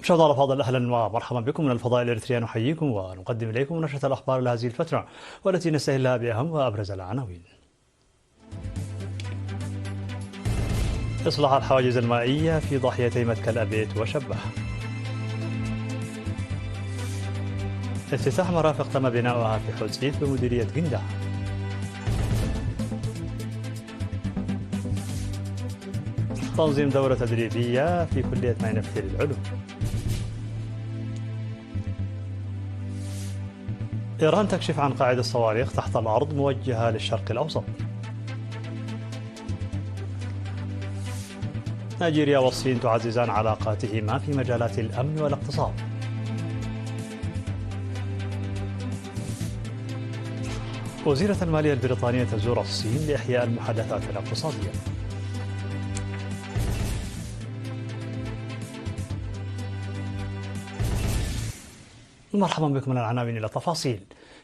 مشاهدينا الأفاضل، أهلا ومرحبا بكم من الفضاء الإريترية. نحييكم ونقدم إليكم نشرة الأخبار لهذه الفترة والتي نستهلها بأهم وأبرز العناوين. إصلاح الحواجز المائية في ضاحيتي متكا الأبيت وشبح. افتتاح مرافق تم بناؤها في حوتسيت بمديرية جندع. تنظيم دورة تدريبية في كلية ماينفتي للعلوم. إيران تكشف عن قاعدة صواريخ تحت الأرض موجهة للشرق الأوسط. نيجيريا والصين تعززان علاقاتهما في مجالات الأمن والاقتصاد. وزيرة المالية البريطانية تزور الصين لإحياء المحادثات الاقتصادية. مرحبا بكم من العناوين إلى التفاصيل.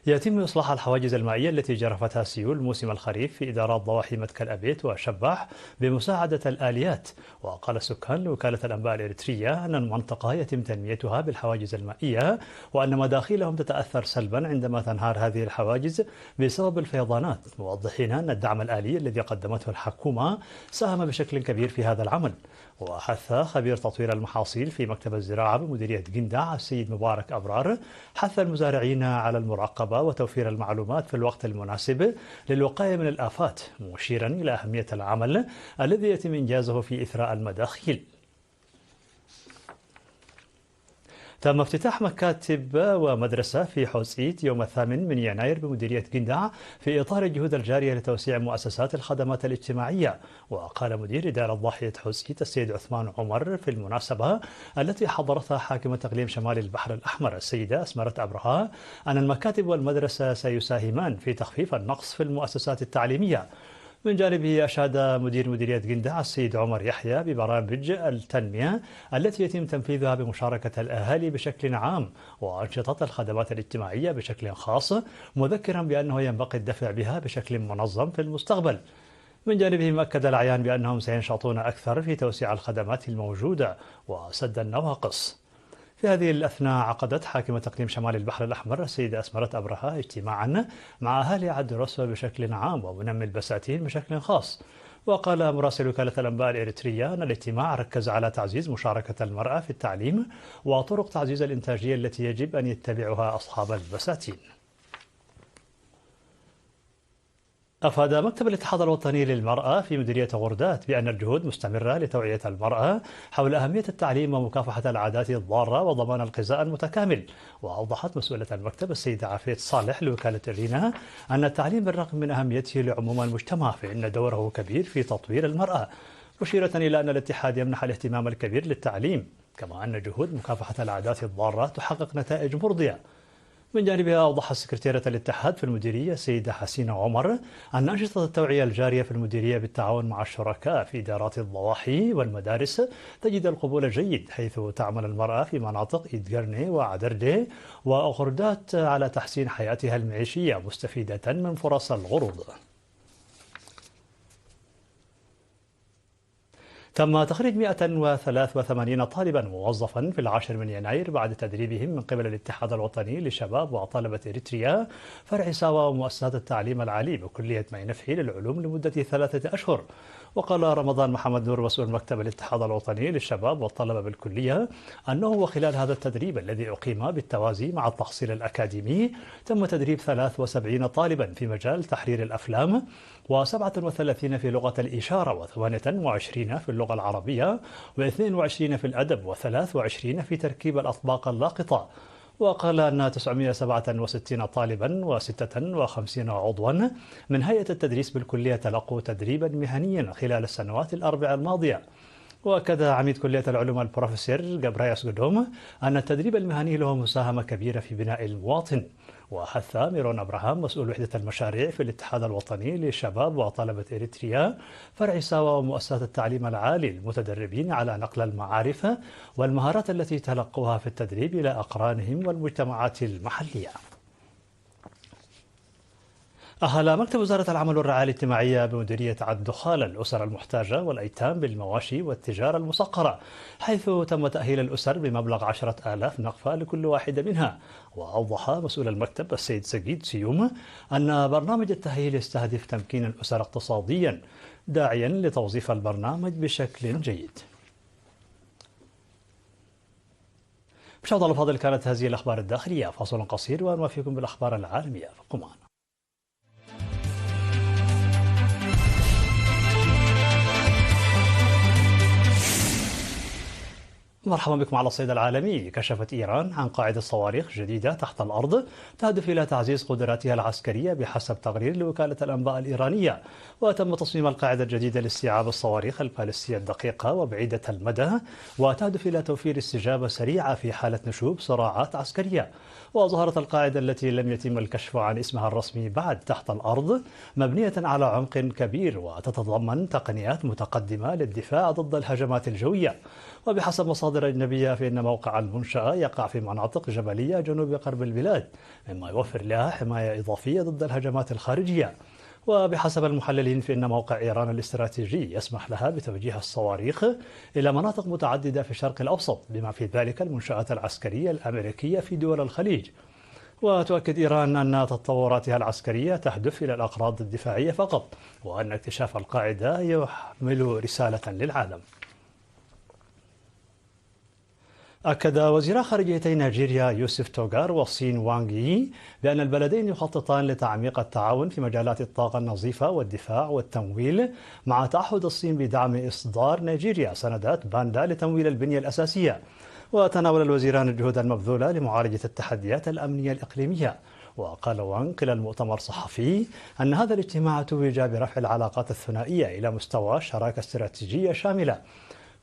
يتم إصلاح الحواجز المائية التي جرفتها سيول موسم الخريف في إدارات ضواحي متكا الأبيت وشباح بمساعدة الآليات. وقال سكان لوكالة الأنباء الإريترية أن المنطقة يتم تنميتها بالحواجز المائية، وأن مداخلهم تتأثر سلبا عندما تنهار هذه الحواجز بسبب الفيضانات، موضحين أن الدعم الآلي الذي قدمته الحكومة ساهم بشكل كبير في هذا العمل. وحث خبير تطوير المحاصيل في مكتب الزراعة بمديرية جندع السيد مبارك أبرار حث المزارعين على المراقبة وتوفير المعلومات في الوقت المناسب للوقاية من الآفات، مشيرا إلى أهمية العمل الذي يتم إنجازه في إثراء المداخيل. تم افتتاح مكاتب ومدرسة في حوتسيت يوم 8 يناير بمديرية جندع في إطار الجهود الجارية لتوسيع مؤسسات الخدمات الاجتماعية. وقال مدير إدارة ضاحية حوتسيت السيد عثمان عمر في المناسبة التي حضرتها حاكمة إقليم شمال البحر الأحمر السيدة أسمرة أبرهة أن المكاتب والمدرسة سيساهمان في تخفيف النقص في المؤسسات التعليمية. من جانبه أشاد مدير مديرية جندع السيد عمر يحيى ببرامج التنمية التي يتم تنفيذها بمشاركة الأهالي بشكل عام وأنشطة الخدمات الاجتماعية بشكل خاص، مذكرا بأنه ينبغي الدفع بها بشكل منظم في المستقبل. من جانبه أكد الأعيان بأنهم سينشطون أكثر في توسيع الخدمات الموجودة وسد النواقص. في هذه الأثناء عقدت حاكمة إقليم شمال البحر الأحمر السيدة أسمرة أبرهة اجتماعا مع أهالي عد الرسوة بشكل عام ومنمي البساتين بشكل خاص. وقال مراسل وكالة الأنباء الإريترية أن الاجتماع ركز على تعزيز مشاركة المرأة في التعليم وطرق تعزيز الإنتاجية التي يجب أن يتبعها أصحاب البساتين. أفاد مكتب الاتحاد الوطني للمرأة في مديرية غردات بأن الجهود مستمرة لتوعية المرأة حول أهمية التعليم ومكافحة العادات الضارة وضمان الغذاء المتكامل. وأوضحت مسؤولة المكتب السيدة عفيف صالح لوكالة الرينا أن التعليم بالرغم من أهميته لعموم المجتمع فإن دوره كبير في تطوير المرأة، مشيرة إلى أن الاتحاد يمنح الاهتمام الكبير للتعليم، كما أن جهود مكافحة العادات الضارة تحقق نتائج مرضية. من جانبها أوضح سكرتيرة الاتحاد في المديرية السيدة حسينة عمر أن أنشطة التوعية الجارية في المديرية بالتعاون مع الشركاء في إدارات الضواحي والمدارس تجد القبول الجيد، حيث تعمل المرأة في مناطق إدغرني وعدردي وغردات على تحسين حياتها المعيشية مستفيدة من فرص الغروض. تم تخريج 183 طالبا موظفا في 10 يناير بعد تدريبهم من قبل الاتحاد الوطني للشباب وطلبة إريتريا فرع ساوا ومؤسسات التعليم العالي بكلية ماينفتي للعلوم لمدة 3 أشهر. وقال رمضان محمد نور مسؤول مكتب الاتحاد الوطني للشباب والطلبة بالكلية أنه وخلال هذا التدريب الذي أقيم بالتوازي مع التحصيل الأكاديمي تم تدريب 73 طالبا في مجال تحرير الأفلام و37 في لغة الإشارة و28 في اللغة العربية و22 في الأدب و23 في تركيب الأطباق اللاقطة. وقال أن 967 طالبا و56 عضوا من هيئة التدريس بالكلية تلقوا تدريبا مهنيا خلال السنوات الأربع الماضية. وأكد عميد كلية العلوم البروفيسور جابراياس قدوم أن التدريب المهني له مساهمة كبيرة في بناء المواطن. وحث ميرون أبراهام مسؤول وحدة المشاريع في الاتحاد الوطني للشباب وطلبة إريتريا فرع ساوا ومؤسسات التعليم العالي المتدربين على نقل المعارف والمهارات التي تلقوها في التدريب إلى أقرانهم والمجتمعات المحلية. أهل مكتب وزارة العمل والرعاية الاجتماعية بمديرية عد دخال الأسر المحتاجة والأيتام بالمواشي والتجارة المسقرة، حيث تم تأهيل الأسر بمبلغ 10,000 نقفة لكل واحدة منها. وأوضح مسؤول المكتب السيد سجيد سيوم أن برنامج التأهيل يستهدف تمكين الأسر اقتصاديا، داعيا لتوظيف البرنامج بشكل جيد. مشاهدينا الأفاضل، كانت هذه الأخبار الداخلية. فاصل قصير ونوافيكم بالأخبار العالمية، فابقوا معنا. مرحبا بكم على الصيد العالمي. كشفت إيران عن قاعدة صواريخ جديدة تحت الأرض تهدف إلى تعزيز قدراتها العسكرية بحسب تقرير لوكالة الأنباء الإيرانية. وتم تصميم القاعدة الجديدة لاستيعاب الصواريخ البالستية الدقيقة وبعيدة المدى، وتهدف إلى توفير استجابة سريعة في حالة نشوب صراعات عسكرية. وظهرت القاعدة التي لم يتم الكشف عن اسمها الرسمي بعد تحت الأرض مبنية على عمق كبير، وتتضمن تقنيات متقدمة للدفاع ضد الهجمات الجوية. وبحسب مصادر أجنبية فإن موقع المنشأة يقع في مناطق جبلية جنوب غرب البلاد، مما يوفر لها حماية إضافية ضد الهجمات الخارجية. وبحسب المحللين فإن موقع إيران الاستراتيجي يسمح لها بتوجيه الصواريخ إلى مناطق متعددة في الشرق الأوسط، بما في ذلك المنشآت العسكرية الأمريكية في دول الخليج. وتؤكد إيران أن تطوراتها العسكرية تهدف إلى الأغراض الدفاعية فقط، وأن اكتشاف القاعدة يحمل رسالة للعالم. أكد وزير خارجيتي نيجيريا يوسف توغار والصين وانغ يي بأن البلدين يخططان لتعميق التعاون في مجالات الطاقة النظيفة والدفاع والتمويل، مع تعهد الصين بدعم إصدار نيجيريا سندات باندا لتمويل البنية الأساسية. وتناول الوزيران الجهود المبذولة لمعالجة التحديات الأمنية الإقليمية. وقال وانغ خلال مؤتمر صحفي أن هذا الاجتماع توج برفع العلاقات الثنائية إلى مستوى شراكة استراتيجية شاملة.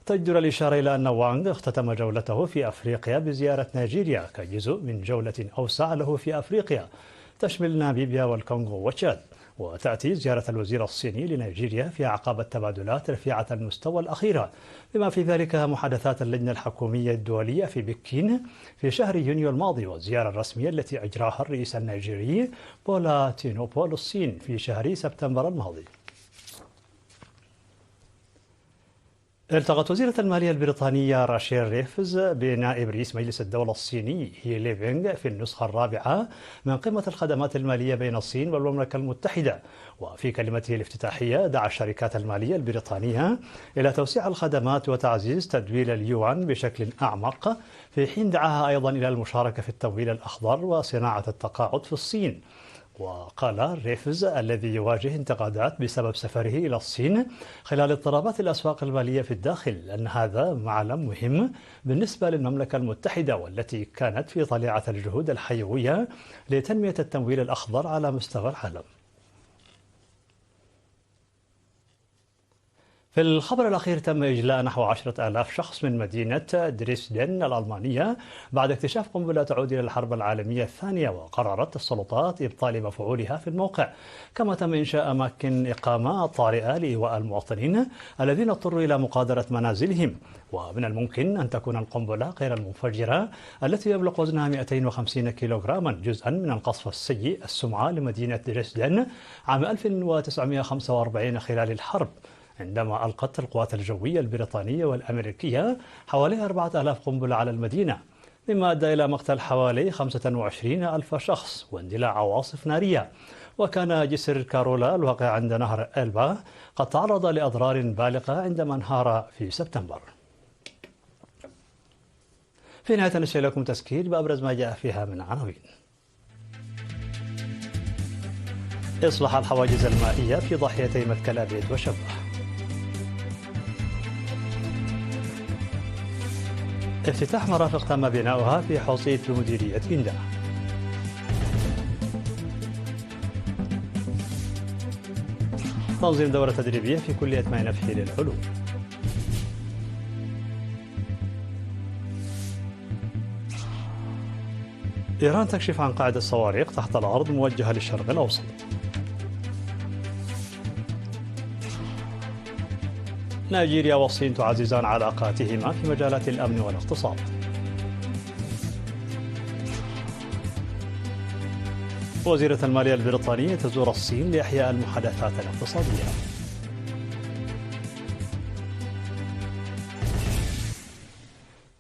تجدر الإشارة إلى أن وانغ اختتم جولته في أفريقيا بزيارة نيجيريا كجزء من جولة أوسع له في أفريقيا تشمل ناميبيا والكونغو وتشاد. وتأتي زيارة الوزير الصيني لنيجيريا في أعقاب التبادلات رفيعة المستوى الأخيرة، بما في ذلك محادثات اللجنة الحكومية الدولية في بكين في شهر يونيو الماضي، والزيارة الرسمية التي أجراها الرئيس النيجيري بولا تينوبو للصين في شهر سبتمبر الماضي. التقت وزيرة المالية البريطانية راشيل ريفز بنائب رئيس مجلس الدولة الصيني هي ليفينغ في النسخة الرابعة من قمة الخدمات المالية بين الصين والمملكة المتحدة. وفي كلمته الافتتاحية دعا الشركات المالية البريطانية إلى توسيع الخدمات وتعزيز تدويل اليوان بشكل أعمق، في حين دعاها أيضا إلى المشاركة في التمويل الأخضر وصناعة التقاعد في الصين. وقال ريفز الذي يواجه انتقادات بسبب سفره إلى الصين خلال اضطرابات الأسواق المالية في الداخل أن هذا معلم مهم بالنسبة للمملكة المتحدة، والتي كانت في طليعة الجهود الحيوية لتنمية التمويل الأخضر على مستوى العالم. في الخبر الأخير تم إجلاء نحو 10,000 شخص من مدينة دريسدن الألمانية بعد اكتشاف قنبلة تعود إلى الحرب العالمية الثانية، وقررت السلطات إبطال مفعولها في الموقع. كما تم إنشاء أماكن إقامة طارئة لإيواء المواطنين الذين اضطروا إلى مغادرة منازلهم. ومن الممكن أن تكون القنبلة غير المنفجرة التي يبلغ وزنها 250 كيلوغراما جزءا من القصف السيء السمعة لمدينة دريسدن عام 1945 خلال الحرب، عندما ألقت القوات الجوية البريطانية والأمريكية حوالي 4,000 قنبلة على المدينة، مما أدى إلى مقتل حوالي 25,000 شخص واندلاع عواصف نارية. وكان جسر كارولا الواقع عند نهر إلبا قد تعرض لأضرار بالغة عندما انهار في سبتمبر. في نهاية نشر لكم تذكير بأبرز ما جاء فيها من عناوين. إصلاح الحواجز المائية في ضاحيتي مكة الأبيض وشبه. افتتاح مرافق تم بناؤها في حوصيت بمديرية جندة. تنظيم دورة تدريبية في كلية معين نفحي للعلوم. إيران تكشف عن قاعدة صواريخ تحت الأرض موجهة للشرق الأوسط. نيجيريا والصين تعززان علاقاتهما في مجالات الأمن والاقتصاد. وزيرة المالية البريطانية تزور الصين لإحياء المحادثات الاقتصادية.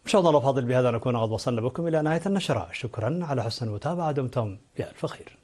مشاهدينا الأفاضل، بهذا نكون قد وصلنا بكم إلى نهاية النشرة. شكرا على حسن المتابعة، دمتم بألف خير.